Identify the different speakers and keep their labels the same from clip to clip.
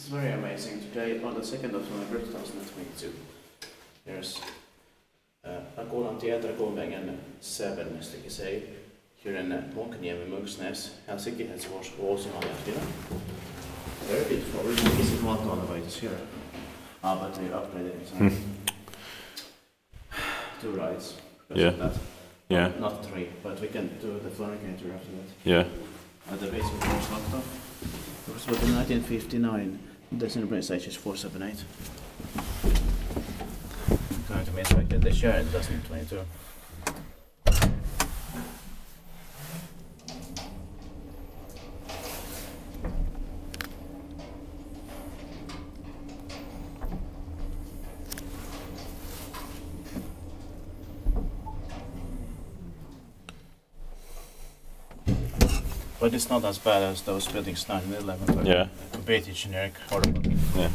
Speaker 1: It's very amazing. Today, on the 2nd of November 2022, there's Rakuunantie at Rakuunantie 7, as they say, here in Munkkiniemi, Munkkiniemi, Helsinki, Hissinhuolto, Finland. Very beautiful. Hissinhuolto on the way to here. But they upgraded it. 2 rides.
Speaker 2: Yeah.
Speaker 1: That.
Speaker 2: Yeah.
Speaker 1: Not 3, but we can do the furniture after that.
Speaker 2: Yeah.
Speaker 1: The basement was locked off. It was built in 1959. The celebrity stage is 478. Going to inspect this year in 2022. But it's not as bad as those buildings 9 and 11. But
Speaker 2: Yeah.
Speaker 1: completely generic, horrible.
Speaker 2: Yeah.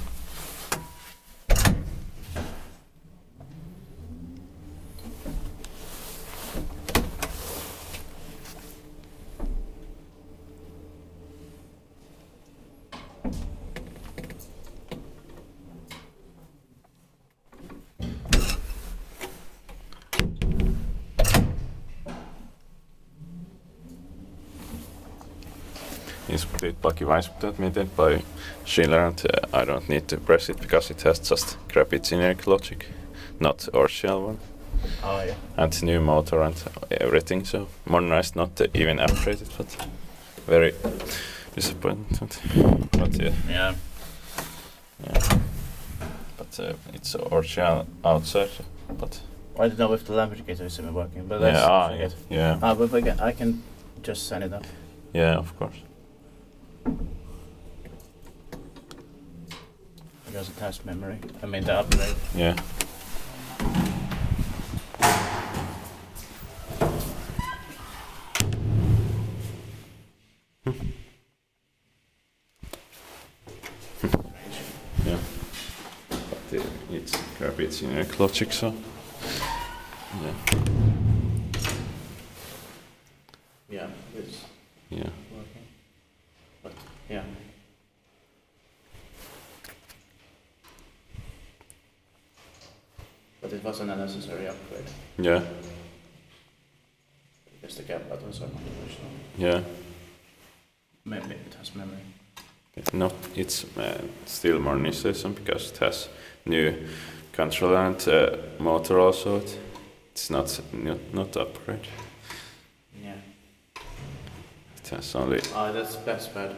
Speaker 2: Is plug-in maintained by Schiller, and I don't need to press it because it has just crappy generic logic, not original one.
Speaker 1: Oh yeah.
Speaker 2: And new motor and everything, so modernized, not even upgraded, but very disappointed. But yeah.
Speaker 1: Yeah.
Speaker 2: Yeah. But it's original outside, but.
Speaker 1: I don't know if the lubricator is even working, but
Speaker 2: Yeah,
Speaker 1: that's
Speaker 2: yeah.
Speaker 1: but I can just send it up.
Speaker 2: Yeah, of course.
Speaker 1: Because it has memory. I mean the upgrade.
Speaker 2: Yeah. Yeah. But it's crappy generic logic, so. Yeah.
Speaker 1: Yeah, it's
Speaker 2: Yeah.
Speaker 1: working. But yeah. But it wasn't a necessary upgrade.
Speaker 2: Yeah.
Speaker 1: Because the cap buttons are not original.
Speaker 2: Yeah.
Speaker 1: Maybe it has memory.
Speaker 2: No, it's still modernization because it has new controller and motor also. It's not upgrade.
Speaker 1: Yeah.
Speaker 2: It has only.
Speaker 1: That's bad.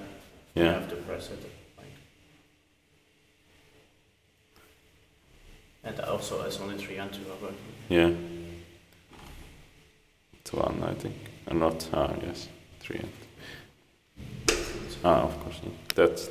Speaker 2: Yeah.
Speaker 1: You have to press it. And also it's only 3 and 2 are working.
Speaker 2: Yeah. It's 1, I think. Not. Yes. 3 and. Of course. That's